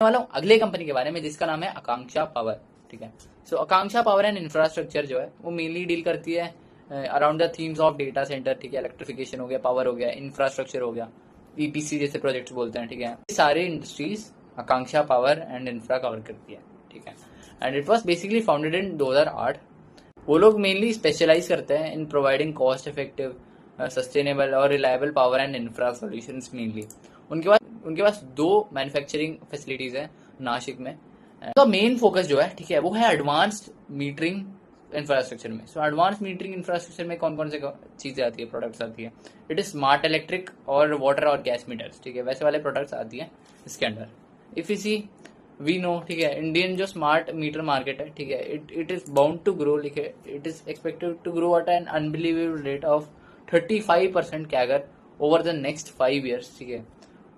वाला हूँ अगले कंपनी के बारे में जिसका नाम है आकांक्षा पावर। ठीक है, सो आकांक्षा पावर एंड इंफ्रास्ट्रक्चर जो है वो मेनली डील करती है around the themes of data centre. ठीक है, इलेक्ट्रिफिकेशन हो गया, पावर हो गया, इंफ्रास्ट्रक्चर हो गया, ईपीसी जैसे प्रोजेक्ट्स बोलते हैं। ठीक है, सारे industries Akanksha power and infra कवर करती है। ठीक है, and it was basically founded in 2008। वो लोग मेनली स्पेशलाइज करते हैं in providing cost effective, sustainable और reliable power and infra solutions mainly. उनके पास 2 मैन्युफैक्चरिंग फैसिलिटीज हैं नासिक में। तो मेन फोकस जो है, ठीक है, वो है एडवांस्ड मीटरिंग इंफ्रास्ट्रक्चर में। सो एडवांस मीटरिंग इंफ्रास्ट्रक्चर में कौन कौन से चीजें आती है, प्रोडक्ट्स आती है? इट इज स्मार्ट इलेक्ट्रिक और वाटर और गैस मीटर्स। ठीक है, वैसे वाले प्रोडक्ट्स आती है इसके under. If you see we know, ठीक है, इंडियन जो स्मार्ट मीटर मार्केट है, ठीक है, it is bound to grow. Like it is expected to grow at an unbelievable rate of 35% CAGR over the next 5 years। ठीक है,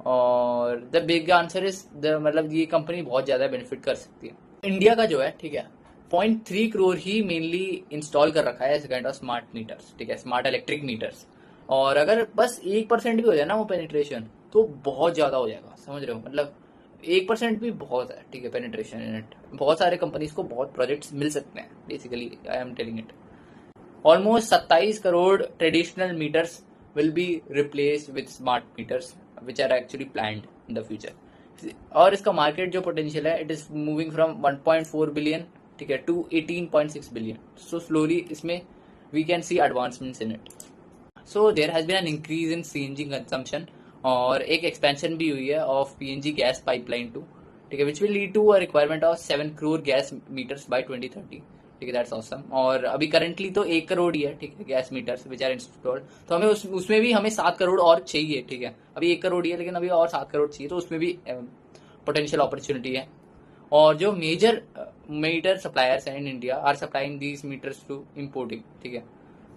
और the big answer is the मतलब ये कंपनी बहुत ज्यादा बेनिफिट कर सकती है। इंडिया का जो है, ठीक है, 0.3 करोड़ ही मेनली इंस्टॉल कर रखा है ऐसे काइंड ऑफ स्मार्ट मीटर्स। ठीक है, स्मार्ट इलेक्ट्रिक मीटर्स। और अगर बस 1% भी हो जाए ना वो पेनिट्रेशन, तो बहुत ज्यादा हो जाएगा। समझ रहे हो, मतलब 1% भी बहुत है। ठीक है, पेनिट्रेशन इन इट बहुत सारे कंपनीज को बहुत प्रोजेक्ट्स मिल सकते हैं। Basically I am telling it, almost 27 crore traditional meters will be replaced with smart meters which are actually planned in the future। और इसका मार्केट जो पोटेंशियल है, it is moving from 1.4 billion, ठीक है, टू 18.6 बिलियन। सो स्लोली इसमें we can see advancements in it. So there has been an increase in CNG consumption, और एक expansion भी हुई है of PNG gas pipeline too. ठीक है, which will lead to a requirement of 7 crore gas meters by 2030। ठीक है, that's awesome. और अभी करंटली तो 1 करोड़ ही है, ठीक है, gas meters which are installed. तो हमें उसमें भी हमें 7 करोड़ और चाहिए। ठीक है, अभी 1 करोड़ ही है, लेकिन अभी और 7 करोड़ चाहिए, तो उसमें भी पोटेंशियल अपॉर्चुनिटी है। और जो मेजर मीटर सप्लायर्स हैं in India are supplying these meters to importing. ठीक है,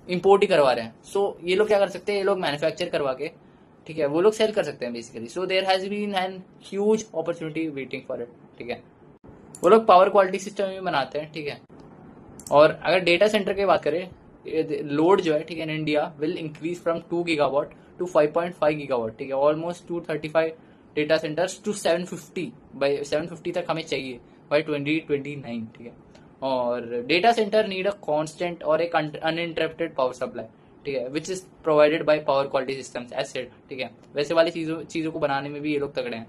इम्पोर्ट ही करवा रहे हैं। सो ये लोग क्या कर सकते हैं, ये लोग मैन्युफैक्चर करवा के, ठीक है, वो लोग सेल कर सकते हैं basically. So there has been an huge opportunity waiting for it. ठीक है, वो लोग पावर क्वालिटी सिस्टम भी बनाते हैं। ठीक है, और अगर डेटा सेंटर की बात करें, लोड जो है, ठीक है, in India will increase from 2 gigawatt to 5.5 gigawatt. ठीक है, almost 235 data centres to 750 by 750 तक हमें चाहिए बाई 2029। ठीक है, और data centre need a constant और एक अनइंटरप्टेड पावर सप्लाई। ठीक है, which is provided by power quality systems as said. ठीक है, वैसे वाली चीजों को बनाने में भी ये लोग तगड़े हैं,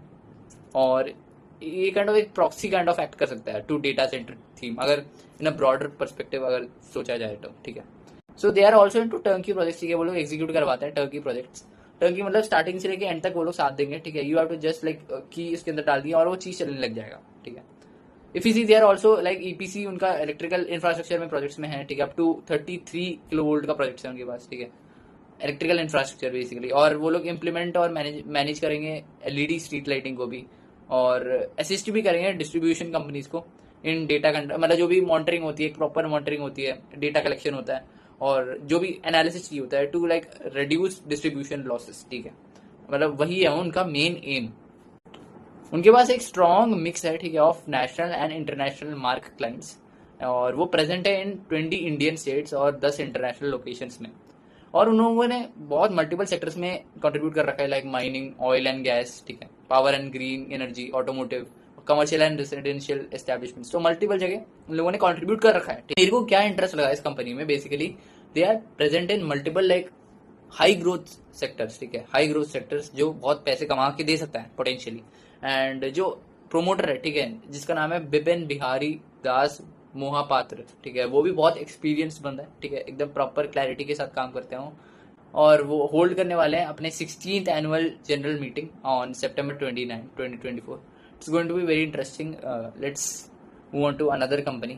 और ये काइंड ऑफ एक प्रॉक्सी काइंड ऑफ एक्ट कर सकता है टू डेटा सेंटर थीम, अगर इन अ ब्रॉडर पर्सपेक्टिव अगर सोचा जाए तो। ठीक है, so they are also into turnkey projects. ठीक है, वो लोग एग्जीक्यूट करवाते हैं टर्की प्रोजेक्ट्स। टर्की मतलब स्टार्टिंग से लेके एंड तक वो लोग साथ देंगे। ठीक है, you have to just like की इसके अंदर डाल दिया और वो चीज चलने लग जाएगा। ठीक है, if you see they are also like EPC, उनका इलेक्ट्रिकल इंफ्रास्ट्रक्चर में प्रोजेक्ट्स में है। ठीक है, अप टू 33 किलो वोल्ट का प्रोजेक्ट है उनके पास। ठीक है, इलेक्ट्रिकल इंफ्रास्ट्रक्चर बेसिकली, और वो लोग इम्प्लीमेंट और मैनेज करेंगे एलईडी स्ट्रीट लाइटिंग को भी, और असिस्ट भी करेंगे डिस्ट्रीब्यूशन कंपनीज को इन डेटा मतलब जो भी मॉनिटरिंग होती है, प्रॉपर मॉनिटरिंग होती है, डेटा कलेक्शन होता है, और जो भी एनालिसिस चाहिए होता है to like reduce distribution losses. ठीक है, मतलब वही है उनका मेन एम। उनके पास एक स्ट्रॉन्ग मिक्स है, ठीक है, of national and international mark clients, और वो प्रेजेंट है इन 20 इंडियन स्टेट्स और 10 इंटरनेशनल लोकेशंस में। और उन लोगों ने बहुत मल्टीपल सेक्टर्स में कंट्रीब्यूट कर रखा है, like mining, oil and gas, ठीक है, power and green energy, automotive, commercial and residential establishments. तो मल्टीपल जगह उन लोगों ने कंट्रीब्यूट कर रखा है। मेरे को क्या इंटरेस्ट लगा इस कंपनी में, basically they are present in multiple like high growth sectors. ठीक है, हाई ग्रोथ सेक्टर्स जो बहुत पैसे कमा के दे सकता है पोटेंशियली। एंड जो प्रोमोटर है, ठीक है, जिसका नाम है बिपिन बिहारी दास मोहापात्र, ठीक है, वो भी बहुत एक्सपीरियंस बंदा है। ठीक है, एकदम प्रॉपर क्लैरिटी के साथ काम करते हो, और वो होल्ड करने वाले हैं अपने 16th annual general meeting on September 29, 2024। It's going to be very interesting. Let's move on to another company.